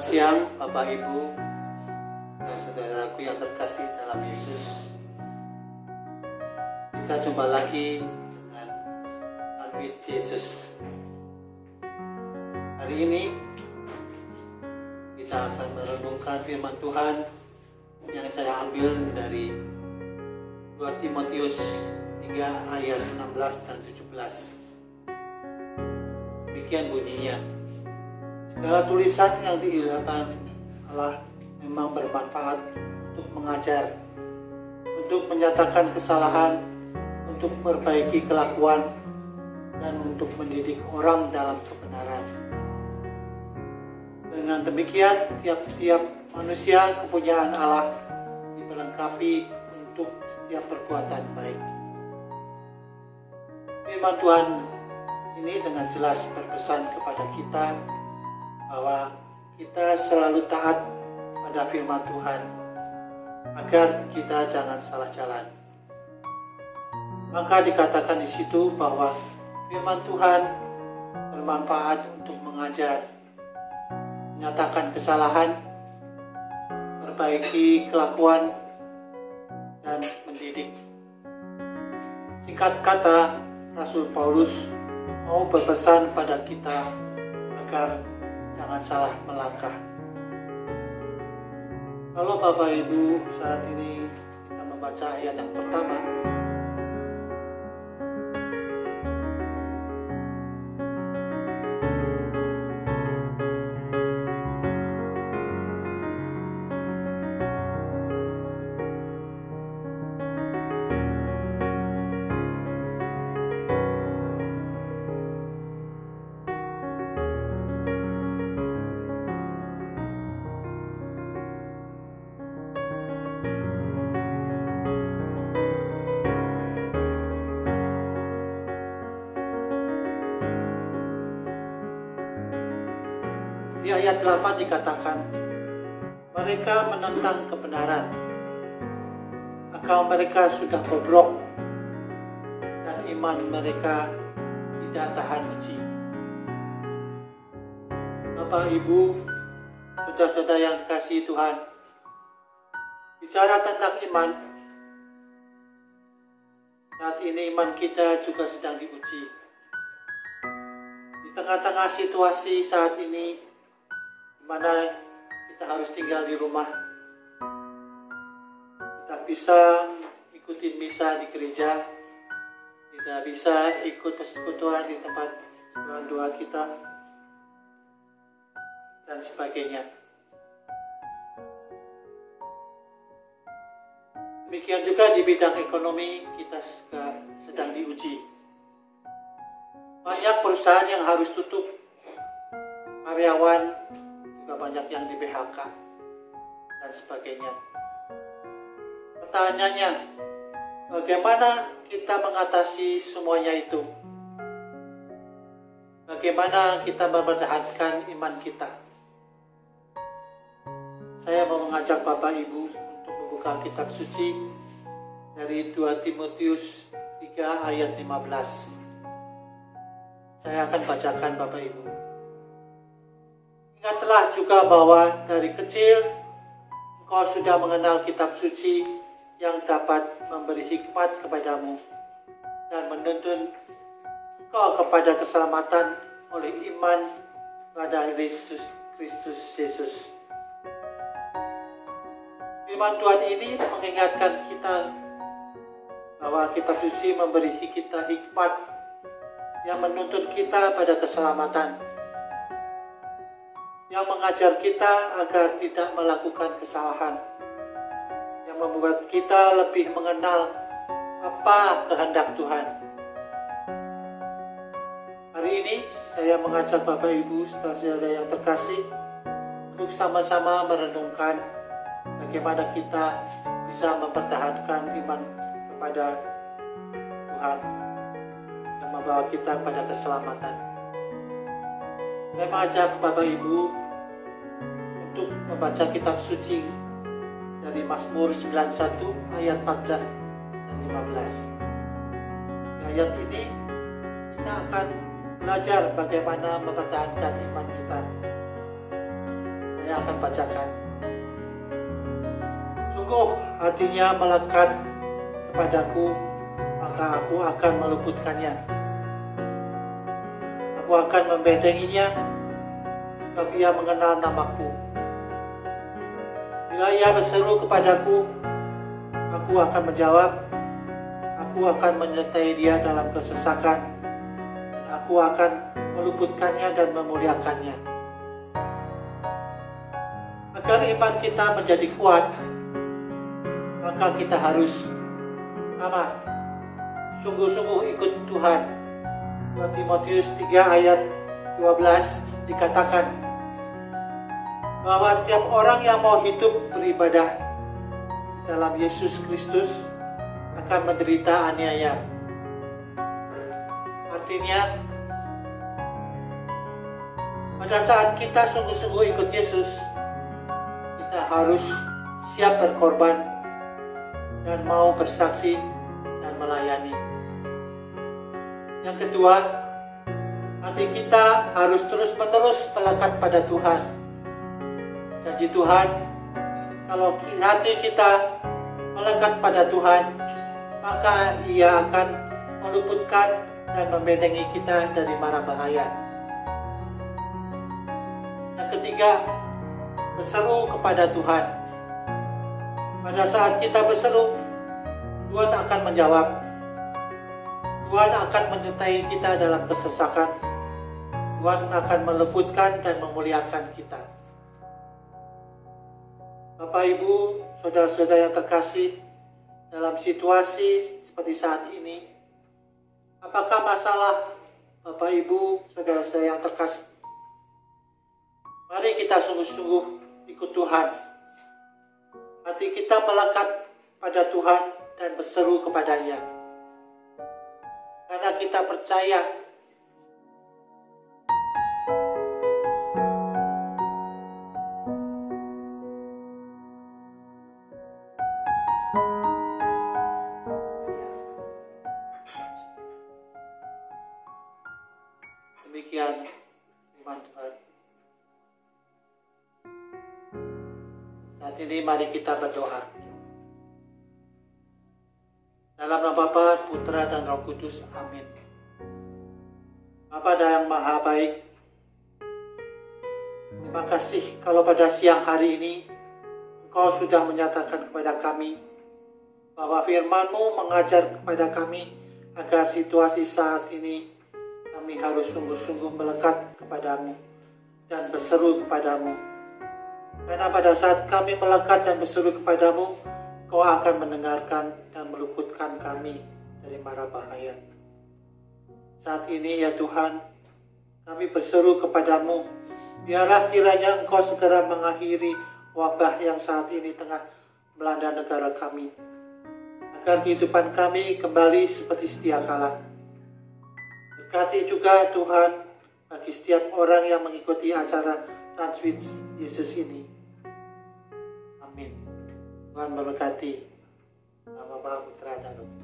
Selamat siang Bapak Ibu dan saudaraku yang terkasih dalam Yesus. Kita jumpa lagi dengan Albert Yesus. Hari ini kita akan merenungkan firman Tuhan yang saya ambil dari 2 Timotius 3 ayat 16 dan 17. Demikian bunyinya. Segala tulisan yang diilhamkan Allah memang bermanfaat untuk mengajar, untuk menyatakan kesalahan, untuk memperbaiki kelakuan, dan untuk mendidik orang dalam kebenaran. Dengan demikian, tiap-tiap manusia kepunyaan Allah diperlengkapi untuk setiap perbuatan baik. Firman Tuhan ini dengan jelas berpesan kepada kita bahwa kita selalu taat pada firman Tuhan agar kita jangan salah jalan. Maka dikatakan di situ bahwa firman Tuhan bermanfaat untuk mengajar, menyatakan kesalahan, perbaiki kelakuan, dan mendidik. Singkat kata, Rasul Paulus mau berpesan pada kita agar jangan salah melangkah. Kalau Bapak Ibu saat ini kita membaca ayat yang pertama, di ayat 8 dikatakan, mereka menentang kebenaran, akal mereka sudah bobrok, dan iman mereka tidak tahan uji. Bapak, Ibu, saudara-saudara yang dikasihi Tuhan, bicara tentang iman, saat ini iman kita juga sedang diuji. Di tengah-tengah situasi saat ini, di mana kita harus tinggal di rumah, kita bisa ikutin misa di gereja, tidak bisa ikut persekutuan di tempat doa kita, dan sebagainya. Demikian juga di bidang ekonomi kita sedang diuji. Banyak perusahaan yang harus tutup, karyawan juga banyak yang di PHK dan sebagainya. Pertanyaannya, bagaimana kita mengatasi semuanya itu? Bagaimana kita mempertahankan iman kita? Saya mau mengajak Bapak Ibu untuk membuka kitab suci dari 2 Timotius 3 ayat 15. Saya akan bacakan Bapak Ibu. Ingatlah juga bahwa dari kecil engkau sudah mengenal kitab suci yang dapat memberi hikmat kepadamu dan menuntun engkau kepada keselamatan oleh iman pada Kristus Yesus. Firman Tuhan ini mengingatkan kita bahwa kitab suci memberi kita hikmat yang menuntun kita pada keselamatan, yang mengajar kita agar tidak melakukan kesalahan, yang membuat kita lebih mengenal apa kehendak Tuhan. Hari ini saya mengajak Bapak Ibu saudara yang terkasih untuk sama-sama merenungkan bagaimana kita bisa mempertahankan iman kepada Tuhan yang membawa kita pada keselamatan. Saya mengajak Bapak Ibu untuk membaca kitab suci dari Mazmur 91 ayat 14 dan 15. Di ayat ini kita akan belajar bagaimana mempertahankan iman kita. Saya yang akan bacakan. Sungguh hatinya melekat kepadaku, maka aku akan meluputkannya. Aku akan membentenginya, sebab ia mengenal namaku. Bila ia berseru kepadaku, aku akan menjawab. Aku akan menyertai dia dalam kesesakan, dan aku akan meluputkannya dan memuliakannya. Agar iman kita menjadi kuat, maka kita harus sungguh-sungguh ikut Tuhan. 2 Timotius 3 ayat 12 dikatakan bahwa setiap orang yang mau hidup beribadah dalam Yesus Kristus akan menderita aniaya. Artinya, pada saat kita sungguh-sungguh ikut Yesus, kita harus siap berkorban dan mau bersaksi dan melayani. Yang kedua, hati kita harus terus-menerus melekat pada Tuhan. Janji Tuhan, kalau hati kita melekat pada Tuhan, maka Ia akan meluputkan dan membentengi kita dari mara bahaya. Yang ketiga, berseru kepada Tuhan. Pada saat kita berseru, Tuhan akan menjawab. Tuhan akan menyertai kita dalam kesesakan. Tuhan akan meluputkan dan memuliakan kita. Bapak, Ibu, saudara-saudara yang terkasih, dalam situasi seperti saat ini, apakah masalah Bapak, Ibu, saudara-saudara yang terkasih? Mari kita sungguh-sungguh ikut Tuhan. Hati kita melekat pada Tuhan dan berseru kepada-Nya. Karena kita percaya demikian firman Tuhan. Saat ini mari kita berdoa. Dalam nama Bapa, Putra, dan Roh Kudus. Amin. Bapa yang Maha Baik, terima kasih kalau pada siang hari ini Engkau sudah menyatakan kepada kami bahwa firman-Mu mengajar kepada kami agar situasi saat ini kami harus sungguh-sungguh melekat kepadamu dan berseru kepadamu. Karena pada saat kami melekat dan berseru kepadamu, Kau akan mendengarkan dan meluputkan kami dari mara bahaya. Saat ini ya Tuhan, kami berseru kepadamu, biarlah kiranya Engkau segera mengakhiri wabah yang saat ini tengah melanda negara kami, agar kehidupan kami kembali seperti sedia kala. Berkati juga Tuhan bagi setiap orang yang mengikuti acara Transwitch Yesus ini. Amin. Tuhan memberkati. Nama Bapa, Putra, dan Roh Kudus.